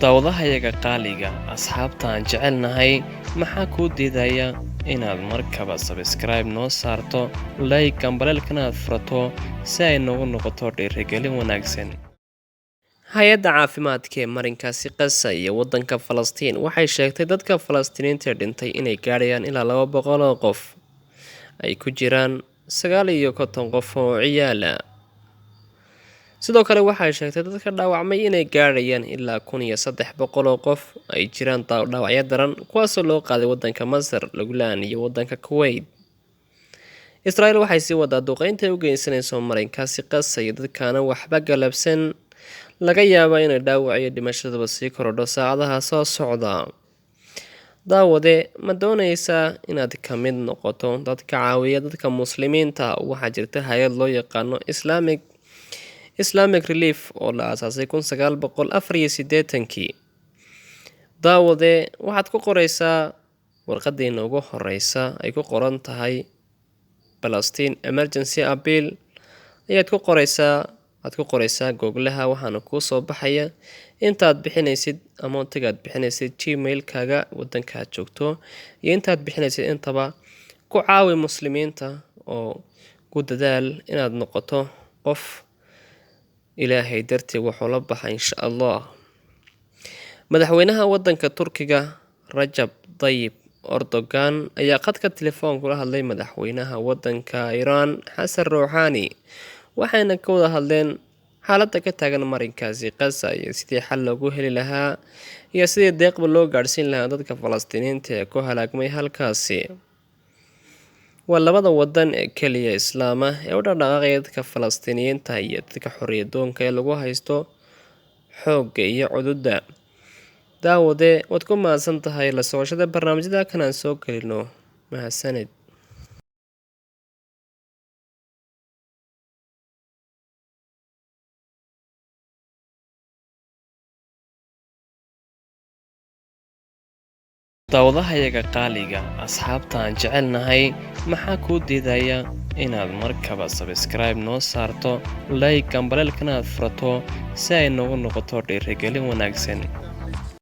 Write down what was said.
Dawadahayaga qaaliga asxaabta aan jecelnahay maxaa kuu diidaya inaad markaba subscribe noo saarto like gambaleelkana aad furato si ay noogu noqoto dhiirigelin wanaagsan. Hay'adda caafimaadka ee marinkaasi Gaza iyo waddanka Falastiin waxay sheegtay dadka Falastiiniinta dhintay inay gaarayaan ilaa 200 oo qof, ay ku jiraan 59 qof oo ciyaal ah. Sidoo kale waxay sheegtay dadka dhaawacmay inay gaarayaan ilaa 1300 oo qof, ay jiraan dhaawacyo daran kuwaasoo loo qaaday waddanka Masar, Lubnaan iyo waddanka Kuwait. Israa'iil waxay sii wadaa duqeynta ay u geysanayso marinkaasi Gaza iyo dadkaana waxba galabsan, laga yaabaa inay dhaawac iyo dhimashadaba sii korodho saacadaha soo socda. Daawade, ma doonaysaa inaad ka mid noqoto dadka caawiya dadka muslimiinta? Waxaa jirta hay'ad loo yaqaano Islamic Relief oo la aasaasay 1984. Daawade, waxaad ku qoraysaa warqadeena ugu horeysa ay ku qoran tahay Palestine Emergency Appeal ayaad ku qoraysaa Google-ha, waxaana kuu soo baxaya intaad bixinaysid amoontigaad bixinaysid Gmail-kaaga waddanka aad joogto iyo intaad bixinaysid intaba. Ku caawi muslimiinta oo ku dadaal inaad noqoto qof Ilaahay dartii wuxuu la baxay insha Allah. Madaxweynaha waddanka Turkiga Rajab Tayyip Erdogan ayaa khadka telefoonka kula hadlay madaxweynaha waddanka Iran Xasan Rouhani, waxayna ka wada hadleen xaaladda ka taagan marinkaasi Gaza iyo sidii xal loogu heli lahaa iyo sidii deeqba loo gaarsiin lahaa dadka Falastiiniinta ee ku halaagmay halkaasi. Waa labada waddan ee kaliya Islaam ah ee u dhaqaaqaya dadka Falastiiniyiinta iyo dadka xorriyadoonka ee lagu haysto xoogga iyo cududda. Daawade, waad ku mahadsan tahay la socoshada barnaamijyada kan aan soo gelino. Mahadsanid. Dawadahayaga qaaliga asxaabta aan jecelnahay maxaa kuu diidaya inaad markaba subscribe noo saarto like gambaleelkana aad furato si ay noogu noqoto dhiirigelin wanaagsan.